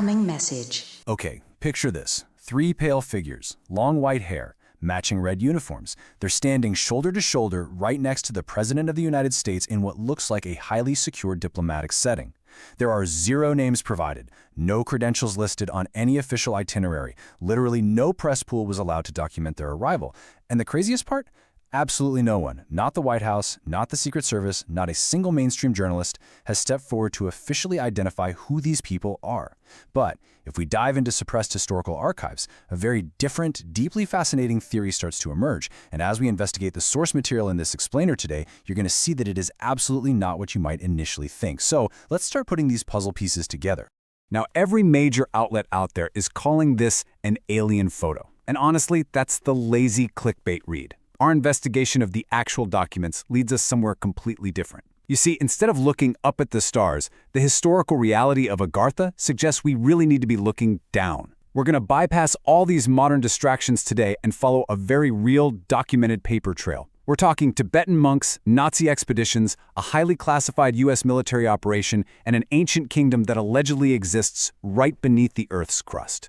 Incoming message. Okay, picture this. Three pale figures, long white hair, matching red uniforms. They're standing shoulder to shoulder right next to the President of the United States in what looks like a highly secure diplomatic setting. There are 0 names provided, no credentials listed on any official itinerary. Literally no press pool was allowed to document their arrival. And the craziest part? Absolutely no one, not the White House, not the Secret Service, not a single mainstream journalist, has stepped forward to officially identify who these people are. But if we dive into suppressed historical archives, a very different, deeply fascinating theory starts to emerge. And as we investigate the source material in this explainer today, you're going to see that it is absolutely not what you might initially think. So let's start putting these puzzle pieces together. Now, every major outlet out there is calling this an alien photo. And honestly, that's the lazy clickbait read. Our investigation of the actual documents leads us somewhere completely different. You see, instead of looking up at the stars, the historical reality of Agartha suggests we really need to be looking down. We're going to bypass all these modern distractions today and follow a very real, documented paper trail. We're talking Tibetan monks, Nazi expeditions, a highly classified U.S. military operation, and an ancient kingdom that allegedly exists right beneath the Earth's crust.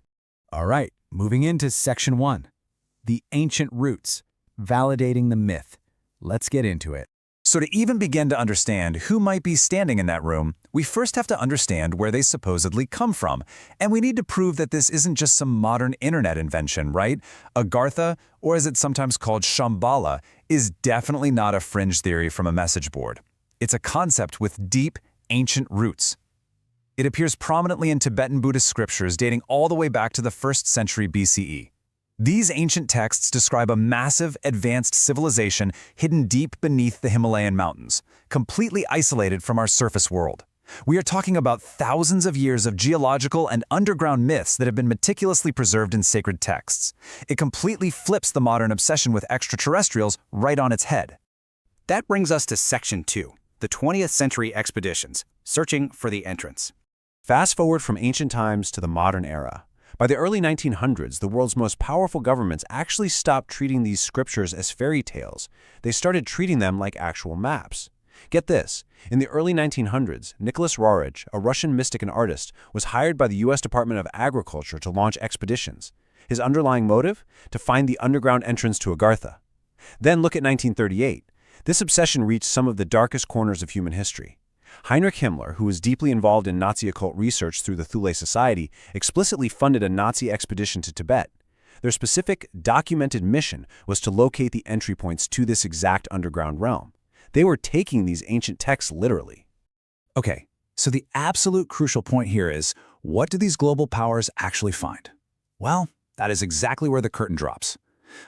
All right, moving into Section 1. The ancient roots. Validating the myth. Let's get into it. So to even begin to understand who might be standing in that room, we first have to understand where they supposedly come from. And we need to prove that this isn't just some modern internet invention, right? Agartha, or as it's sometimes called Shambhala, is definitely not a fringe theory from a message board. It's a concept with deep, ancient roots. It appears prominently in Tibetan Buddhist scriptures dating all the way back to the 1st century BCE. These ancient texts describe a massive, advanced civilization hidden deep beneath the Himalayan mountains, completely isolated from our surface world. We are talking about thousands of years of geological and underground myths that have been meticulously preserved in sacred texts. It completely flips the modern obsession with extraterrestrials right on its head. That brings us to Section 2, the 20th century expeditions, searching for the entrance. Fast forward from ancient times to the modern era. By the early 1900s, the world's most powerful governments actually stopped treating these scriptures as fairy tales. They started treating them like actual maps. Get this, in the early 1900s, Nicholas Roerich, a Russian mystic and artist, was hired by the U.S. Department of Agriculture to launch expeditions. His underlying motive? To find the underground entrance to Agartha. Then look at 1938. This obsession reached some of the darkest corners of human history. Heinrich Himmler, who was deeply involved in Nazi occult research through the Thule Society, explicitly funded a Nazi expedition to Tibet. Their specific, documented mission was to locate the entry points to this exact underground realm. They were taking these ancient texts literally. Okay, so the absolute crucial point here is, what do these global powers actually find? Well, that is exactly where the curtain drops.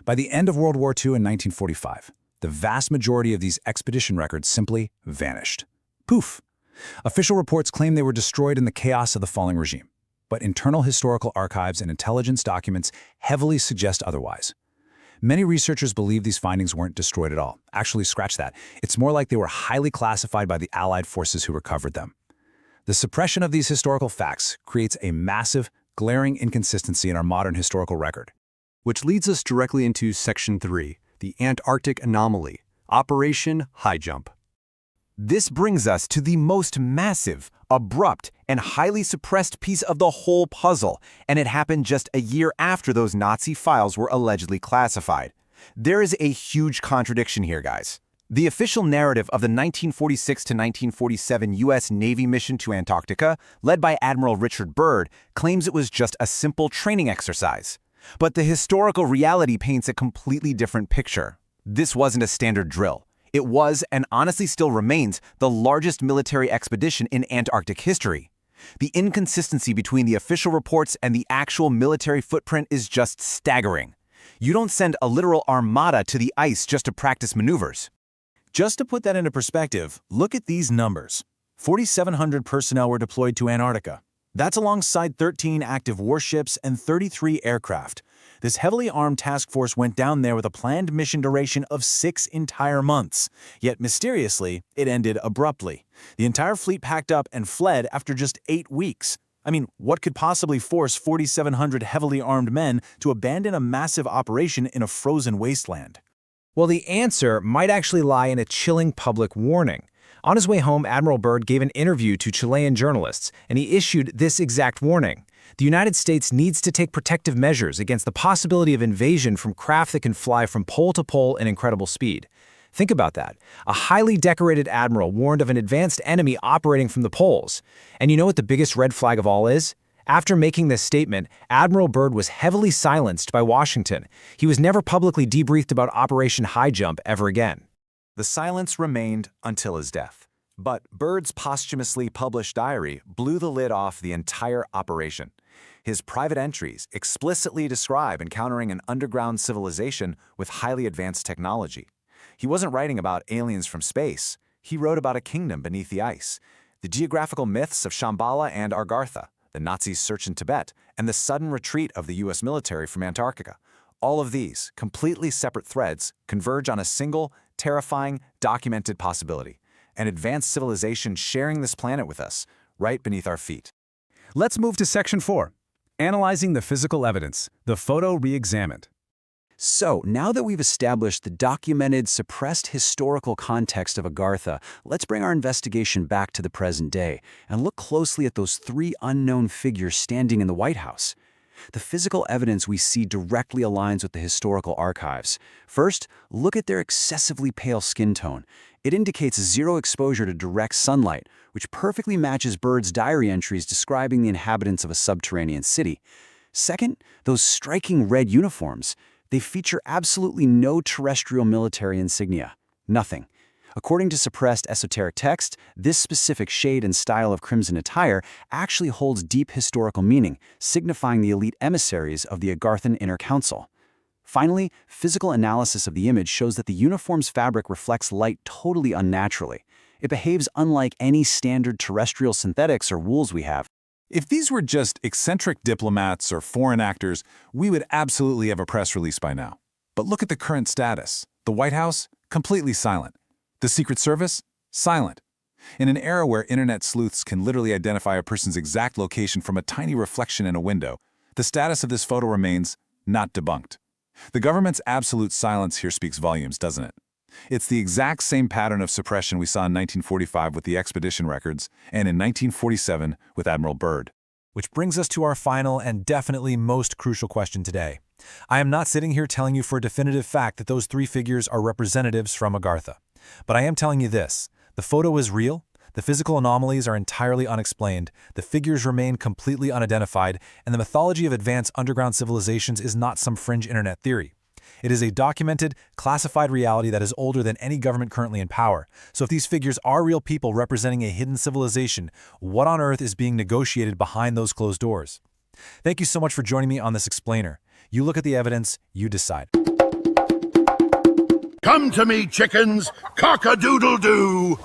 By the end of World War II in 1945, the vast majority of these expedition records simply vanished. Poof! Official reports claim they were destroyed in the chaos of the falling regime, but internal historical archives and intelligence documents heavily suggest otherwise. Many researchers believe these findings weren't destroyed at all. Actually, scratch that. It's more like they were highly classified by the Allied forces who recovered them. The suppression of these historical facts creates a massive, glaring inconsistency in our modern historical record. Which leads us directly into Section 3, the Antarctic Anomaly, Operation High Jump. This brings us to the most massive, abrupt, and highly suppressed piece of the whole puzzle, and it happened just a year after those Nazi files were allegedly classified. There is a huge contradiction here, guys. The official narrative of the 1946 to 1947 U.S. Navy mission to Antarctica, led by Admiral Richard Byrd, claims it was just a simple training exercise. But the historical reality paints a completely different picture. This wasn't a standard drill. It was, and honestly still remains, the largest military expedition in Antarctic history. The inconsistency between the official reports and the actual military footprint is just staggering. You don't send a literal armada to the ice just to practice maneuvers. Just to put that into perspective, look at these numbers. 4,700 personnel were deployed to Antarctica. That's alongside 13 active warships and 33 aircraft. This heavily armed task force went down there with a planned mission duration of 6 entire months. Yet mysteriously, it ended abruptly. The entire fleet packed up and fled after just 8 weeks. I mean, what could possibly force 4,700 heavily armed men to abandon a massive operation in a frozen wasteland? Well, the answer might actually lie in a chilling public warning. On his way home, Admiral Byrd gave an interview to Chilean journalists, and he issued this exact warning. The United States needs to take protective measures against the possibility of invasion from craft that can fly from pole to pole in incredible speed. Think about that. A highly decorated admiral warned of an advanced enemy operating from the poles. And you know what the biggest red flag of all is? After making this statement, Admiral Byrd was heavily silenced by Washington. He was never publicly debriefed about Operation High Jump ever again. The silence remained until his death. But Byrd's posthumously published diary blew the lid off the entire operation. His private entries explicitly describe encountering an underground civilization with highly advanced technology. He wasn't writing about aliens from space. He wrote about a kingdom beneath the ice. The geographical myths of Shambhala and Argartha, the Nazis' search in Tibet, and the sudden retreat of the U.S. military from Antarctica. All of these, completely separate threads, converge on a single, terrifying, documented possibility: an advanced civilization sharing this planet with us, right beneath our feet. Let's move to Section 4. Analyzing the physical evidence, the photo re-examined. So, now that we've established the documented, suppressed historical context of Agartha, let's bring our investigation back to the present day and look closely at those three unknown figures standing in the White House. The physical evidence we see directly aligns with the historical archives. First, look at their excessively pale skin tone. It indicates zero exposure to direct sunlight, which perfectly matches Byrd's diary entries describing the inhabitants of a subterranean city. Second, those striking red uniforms. They feature absolutely no terrestrial military insignia. Nothing. According to suppressed esoteric text, this specific shade and style of crimson attire actually holds deep historical meaning, signifying the elite emissaries of the Agarthan Inner Council. Finally, physical analysis of the image shows that the uniform's fabric reflects light totally unnaturally. It behaves unlike any standard terrestrial synthetics or wools we have. If these were just eccentric diplomats or foreign actors, we would absolutely have a press release by now. But look at the current status. The White House, completely silent. The Secret Service, silent. In an era where internet sleuths can literally identify a person's exact location from a tiny reflection in a window, the status of this photo remains not debunked. The government's absolute silence here speaks volumes, doesn't it? It's the exact same pattern of suppression we saw in 1945 with the expedition records and in 1947 with Admiral Byrd. Which brings us to our final and definitely most crucial question today. I am not sitting here telling you for a definitive fact that those three figures are representatives from Agartha. But I am telling you this: the photo is real, the physical anomalies are entirely unexplained, the figures remain completely unidentified, and the mythology of advanced underground civilizations is not some fringe internet theory. It is a documented, classified reality that is older than any government currently in power. So if these figures are real people representing a hidden civilization, what on earth is being negotiated behind those closed doors? Thank you so much for joining me on this explainer. You look at the evidence, you decide. Come to me, chickens, cock-a-doodle-doo!